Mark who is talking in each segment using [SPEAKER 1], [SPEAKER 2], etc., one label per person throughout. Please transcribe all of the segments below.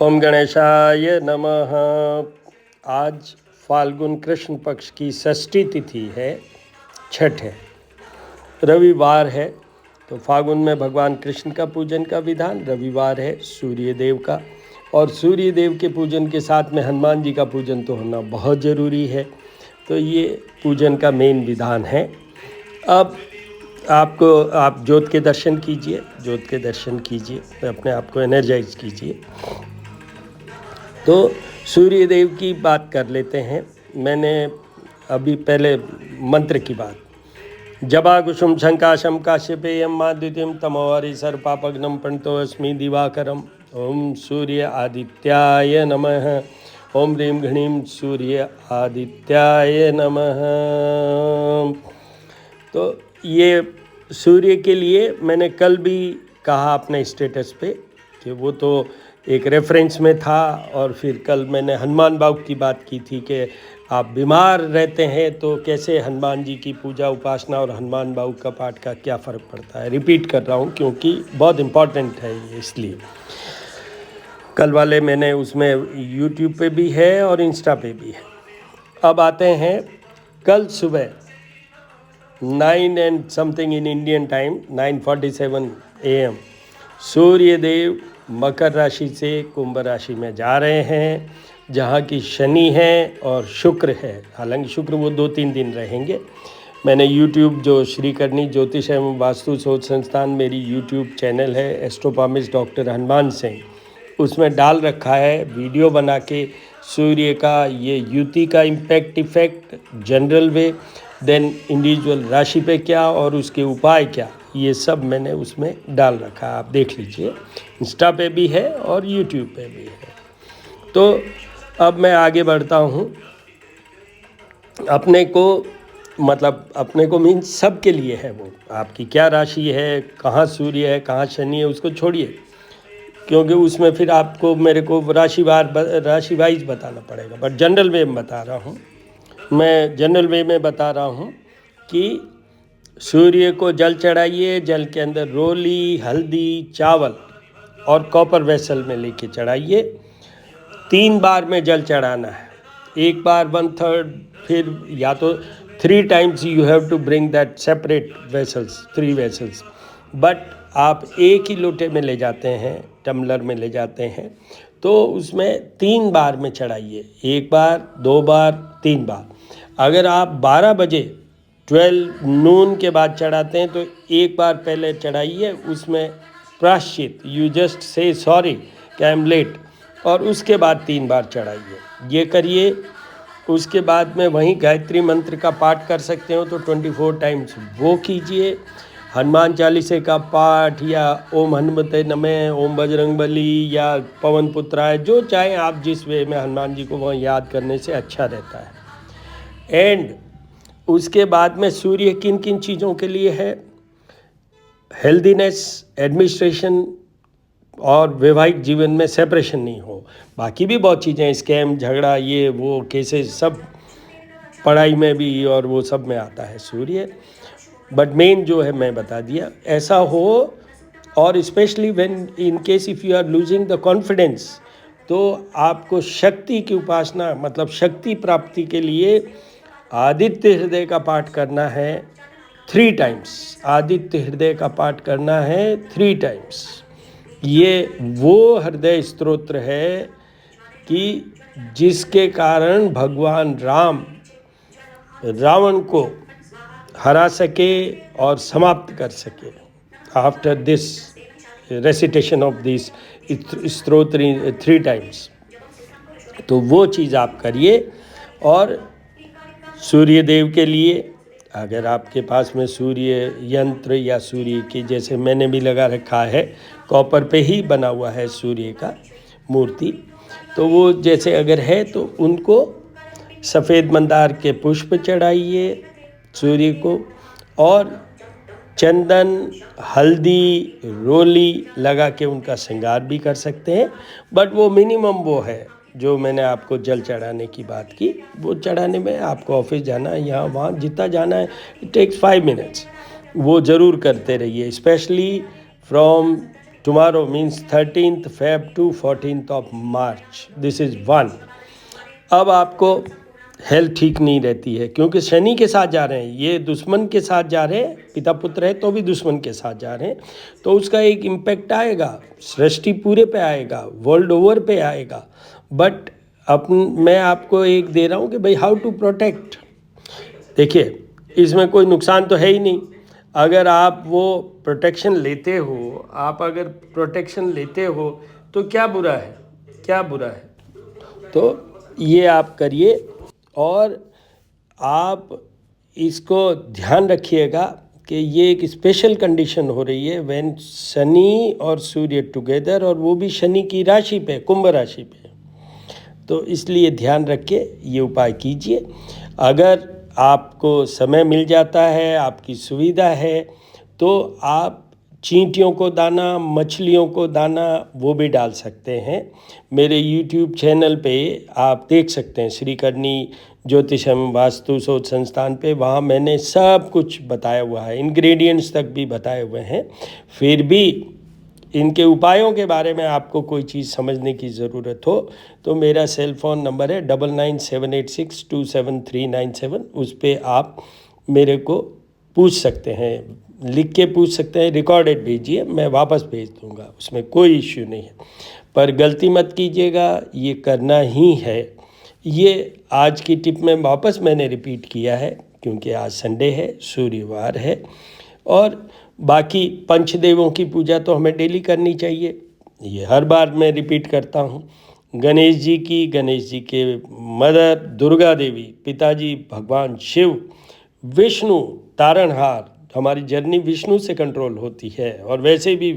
[SPEAKER 1] ओम गणेशाय नमः। आज फाल्गुन कृष्ण पक्ष की षष्ठी तिथि है, छठ है, रविवार है। तो फाल्गुन में भगवान कृष्ण का पूजन का विधान, रविवार है सूर्य देव का, और सूर्य देव के पूजन के साथ में हनुमान जी का पूजन तो होना बहुत ज़रूरी है। तो ये पूजन का मेन विधान है। अब आप ज्योत के दर्शन कीजिए, ज्योत के दर्शन कीजिए, अपने आप को एनर्जाइज कीजिए। तो सूर्य देव की बात कर लेते हैं। मैंने अभी पहले मंत्र की बात, जबा कुसुम शंकाशम काश्यपेयम माद्युतिम तमोहरि सर्पापग्नम प्रणतो अस्मि दिवाकरम। ओम सूर्य आदित्याय नमः। ओम ह्रीं घृणीं सूर्य आदित्याय नमः। तो ये सूर्य के लिए मैंने कल भी कहा अपने स्टेटस पे कि वो तो एक रेफरेंस में था, और फिर कल मैंने हनुमान बाबू की बात की थी कि आप बीमार रहते हैं तो कैसे हनुमान जी की पूजा उपासना और हनुमान बाबू का पाठ का क्या फ़र्क पड़ता है। रिपीट कर रहा हूँ क्योंकि बहुत इम्पॉर्टेंट है ये, इसलिए कल वाले मैंने उसमें यूट्यूब पे भी है और इंस्टा पे भी है। अब आते हैं कल सुबह 9 and something in Indian time, 9:47 AM, सूर्य देव मकर राशि से कुंभ राशि में जा रहे हैं, जहाँ की शनि है और शुक्र है। हालांकि शुक्र वो 2-3 दिन रहेंगे। मैंने यूट्यूब जो श्री करनी ज्योतिष एवं वास्तु शोध संस्थान मेरी यूट्यूब चैनल है एस्ट्रोपामिस्ट डॉक्टर हनुमान सिंह, उसमें डाल रखा है वीडियो बना के सूर्य का ये युति का impact effect general way, then individual राशि पे क्या और उसके उपाय क्या, ये सब मैंने उसमें डाल रखा है, आप देख लीजिए। इंस्टा पे भी है और यूट्यूब पे भी है। तो अब मैं आगे बढ़ता हूँ। अपने को मीन्स सबके लिए है वो, आपकी क्या राशि है, कहाँ सूर्य है, कहाँ शनि है, उसको छोड़िए, क्योंकि उसमें फिर आपको मेरे को राशि वाइज बताना पड़ेगा। बट जनरल वे में बता रहा हूँ, मैं जनरल वे में बता रहा हूँ कि सूर्य को जल चढ़ाइए, जल के अंदर रोली, हल्दी, चावल और कॉपर वेसल में लेके चढ़ाइए। 3 बार में जल चढ़ाना है, एक बार 1/3, फिर या तो 3 times you have to bring that separate vessels, 3 vessels. But आप एक ही लोटे में ले जाते हैं, टम्बलर में ले जाते हैं, तो उसमें 3 बार में चढ़ाइए, 1 बार, 2 बार, 3 बार। अगर आप 12 बजे 12 नून के बाद चढ़ाते हैं तो एक बार पहले चढ़ाइए, उसमें प्रायश्चित, यू जस्ट से सॉरी कि आई एम लेट, और उसके बाद 3 बार चढ़ाइए। ये करिए। उसके बाद में वहीं गायत्री मंत्र का पाठ कर सकते हो तो 24 टाइम्स वो कीजिए। हनुमान चालीसे का पाठ या ओम हनुमते नमः, ओम बजरंगबली या पवन पुत्राय, जो चाहे आप, जिस वे में हनुमान जी को वहाँ याद करने से अच्छा रहता है। एंड उसके बाद में सूर्य किन किन चीज़ों के लिए है, हेल्दीनेस, एडमिनिस्ट्रेशन और वैवाहिक जीवन में सेपरेशन नहीं हो। बाकी भी बहुत चीज़ें, स्कैम, झगड़ा, ये वो केसेस, सब पढ़ाई में भी और वो सब में आता है सूर्य। बट मेन जो है मैं बता दिया, ऐसा हो। और specially when in case if you are losing the confidence, तो आपको शक्ति की उपासना, मतलब शक्ति प्राप्ति के लिए आदित्य हृदय का पाठ करना है 3 टाइम्स। आदित्य हृदय का पाठ करना है 3 टाइम्स। ये वो हृदय स्तोत्र है कि जिसके कारण भगवान राम रावण को हरा सके और समाप्त कर सके। After this recitation of this स्तोत्र 3 टाइम्स, तो वो चीज़ आप करिए। और सूर्य देव के लिए अगर आपके पास में सूर्य यंत्र या सूर्य की, जैसे मैंने भी लगा रखा है, कॉपर पे ही बना हुआ है सूर्य का मूर्ति, तो वो जैसे अगर है तो उनको सफ़ेद मंदार के पुष्प चढ़ाइए सूर्य को, और चंदन, हल्दी, रोली लगा के उनका श्रृंगार भी कर सकते हैं। बट वो मिनिमम वो है जो मैंने आपको जल चढ़ाने की बात की, वो चढ़ाने में आपको ऑफिस जाना है, यहाँ वहाँ जितना जाना है, इट टेक्स 5 minutes। वो ज़रूर करते रहिए, specially from tomorrow means 13th Feb to 14th of March. This is 1. अब आपको हेल्थ ठीक नहीं रहती है क्योंकि शनि के साथ जा रहे हैं, ये दुश्मन के साथ जा रहे हैं, पिता पुत्र है तो भी दुश्मन के साथ जा रहे हैं, तो उसका एक इम्पैक्ट आएगा, सृष्टि पूरे पे आएगा, वर्ल्ड ओवर पे आएगा। बट मैं आपको एक दे रहा हूँ कि भाई हाउ टू प्रोटेक्ट। देखिए, इसमें कोई नुकसान तो है ही नहीं। अगर आप वो प्रोटेक्शन लेते हो, आप अगर प्रोटेक्शन लेते हो तो क्या बुरा है, क्या बुरा है। तो ये आप करिए और आप इसको ध्यान रखिएगा कि ये एक स्पेशल कंडीशन हो रही है व्हेन शनि और सूर्य टुगेदर, और वो भी शनि की राशि पे, कुंभ राशि पे। तो इसलिए ध्यान रख के ये उपाय कीजिए। अगर आपको समय मिल जाता है, आपकी सुविधा है, तो आप चींटियों को दाना, मछलियों को दाना वो भी डाल सकते हैं। मेरे YouTube चैनल पे आप देख सकते हैं, श्रीकरणी ज्योतिषम वास्तु शोध संस्थान पे, वहाँ मैंने सब कुछ बताया हुआ है, इंग्रेडिएंट्स तक भी बताए हुए हैं। फिर भी इनके उपायों के बारे में आपको कोई चीज़ समझने की ज़रूरत हो तो मेरा सेल फ़ोन नंबर है 9978627397। उस पर आप मेरे को पूछ सकते हैं, लिख के पूछ सकते हैं, रिकॉर्डेड भेजिए, मैं वापस भेज दूंगा, उसमें कोई इश्यू नहीं है। पर गलती मत कीजिएगा, ये करना ही है। ये आज की टिप में वापस मैंने रिपीट किया है क्योंकि आज संडे है, सूर्यवार है, और बाकी पंचदेवों की पूजा तो हमें डेली करनी चाहिए, ये हर बार मैं रिपीट करता हूँ। गणेश जी की, गणेश जी के मदर दुर्गा देवी, पिताजी भगवान शिव, विष्णु तारणहार, हमारी जर्नी विष्णु से कंट्रोल होती है, और वैसे भी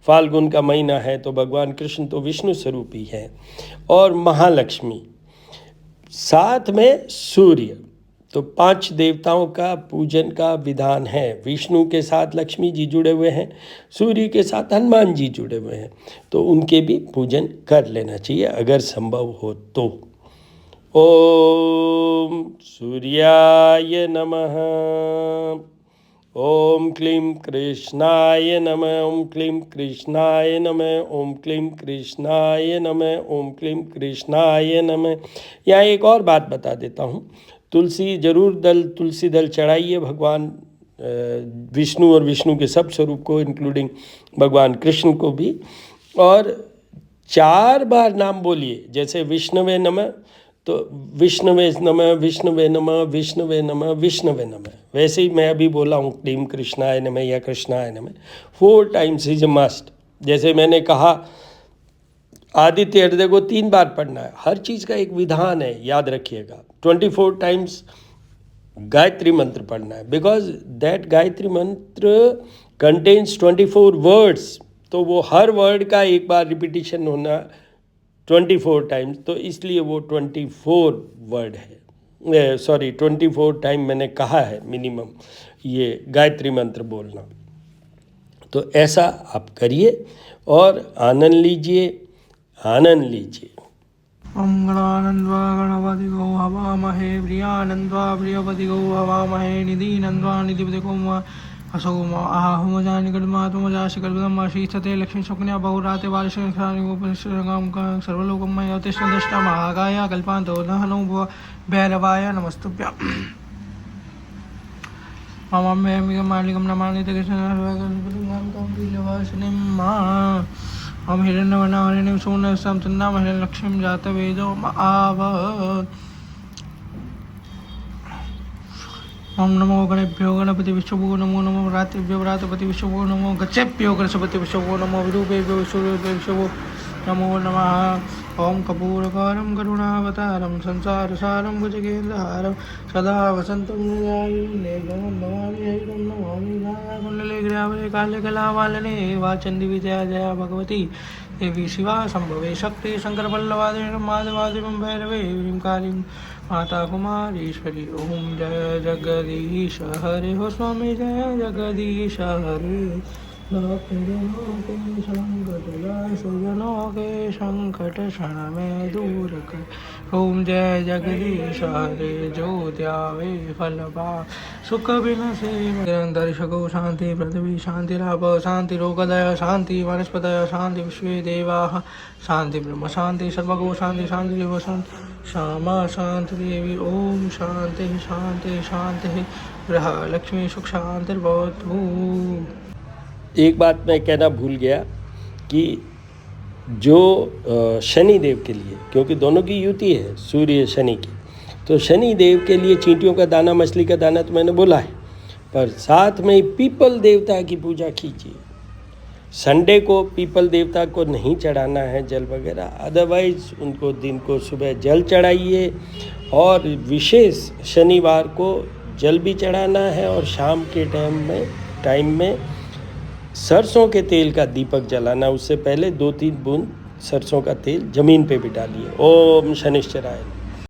[SPEAKER 1] फाल्गुन का महीना है तो भगवान कृष्ण तो विष्णु स्वरूप ही है, और महालक्ष्मी, साथ में सूर्य। तो 5 देवताओं का पूजन का विधान है। विष्णु के साथ लक्ष्मी जी जुड़े हुए हैं, सूर्य के साथ हनुमान जी जुड़े हुए हैं, तो उनके भी पूजन कर लेना चाहिए अगर संभव हो तो। ओम सूर्याय नमः, ओम क्लीं कृष्णाय नमः, ओम क्लीं कृष्णाय नमः, ओम क्लीं कृष्णाय नमः, ओम क्लीं कृष्णाय नमः। यहाँ एक और बात बता देता हूँ, तुलसी दल चढ़ाइए भगवान विष्णु और विष्णु के सब स्वरूप को, इंक्लूडिंग भगवान कृष्ण को भी, और 4 बार नाम बोलिए। जैसे विष्णुवे नमः तो विष्णुवे नमः, विष्णुवे नमः, विष्णुवे नमः, विष्णुवे नमः। वैसे ही मैं अभी बोला हूँ क्लीं कृष्णाय नमः या कृष्णाय नमः 4 टाइम्स इज ए मस्ट। जैसे मैंने कहा आदित्य हृदय को 3 बार पढ़ना है, हर चीज़ का एक विधान है, याद रखिएगा। 24 टाइम्स गायत्री मंत्र पढ़ना है, बिकॉज दैट गायत्री मंत्र कंटेन्स 24 वर्ड्स, तो वो हर वर्ड का एक बार रिपीटिशन होना 24 टाइम्स, तो इसलिए वो 24 वर्ड है, 24 टाइम मैंने कहा है मिनिमम ये गायत्री मंत्र बोलना। तो ऐसा आप करिए और आनंद लीजिए, आनंद लीजिए।
[SPEAKER 2] ओम गणानंद्वा गणपतिगो हवामहे, प्रियानंद्वा प्रियपतिगो हवामहे, निधिनंद्वा निधिपतिगो असोम आहुम जानि गणमातुमजासि कल्पदम शीर्षते लक्ष्मी स्वप्न्या बहुराते बालशंखानिगोपनिषदगाम सर्वलोकमय अतिष्ठदष्टा महागाय कल्पान्तो नहनो भैरवाय नमस्तुभ्यं। मम मे मालिकं नमामि ते कृष्णं हम हिरण्यवर्णं सुवर्णं चन्दां हिरण्यलक्ष्मीं जातवेदो आव। ओम नमो गणेभ्यो गणपति विश्वभो नमो, नमो रात्रिभ्यो व्रातपति विश्वभो नमो, गच्छेभ्यो गणपति विश्वभो नमो, विरूपेभ्यो विश्वभो नमो नमः। ओम कपूरकारं करुणावतारं संसारसारं भुजगेन्द्रहारं सदा वसन्तं नमामि ग्रामे काले कलावालने वाचन्दी विजया जया भगवती देवी शिवा संभवे शक्ति शंकर वल्लभादे माधवादिवं भैरवे ह्रीं कालीं माता कुमारीश्वरी। ओम जय जगदीश हरे, हो स्वामी जय जगदीश हरे, भक्तजनों के संकट जाय सुजनों के संकट क्षण में दूर कर। ओम जय जगदीश हरे जो त्यावे फल पाप सुख बिन से निरंतर सको शांति पृथ्वी शांति लाभ शांति रोगदय शांति वनस्पतय शांति विश्वे देवाः शांति ब्रह्म शांति सर्वगो शांति शांति देव शांति श्यामा शांति देवी ओम शांति शांति शांति ग्रह लक्ष्मी सुख शांति भवतु।
[SPEAKER 1] एक बात मैं कहना भूल गया कि जो शनि देव के लिए, क्योंकि दोनों की युति है सूर्य शनि की, तो शनि देव के लिए चींटियों का दाना मछली का दाना तो मैंने बोला है, पर साथ में पीपल देवता की पूजा कीजिए। संडे को पीपल देवता को नहीं चढ़ाना है जल वगैरह, अदरवाइज उनको दिन को सुबह जल चढ़ाइए और विशेष शनिवार को जल भी चढ़ाना है और शाम के टाइम में सरसों के तेल का दीपक जलाना। उससे पहले 2-3 बूंद सरसों का तेल जमीन पे भी डालिए। ओम शनिश्चराय।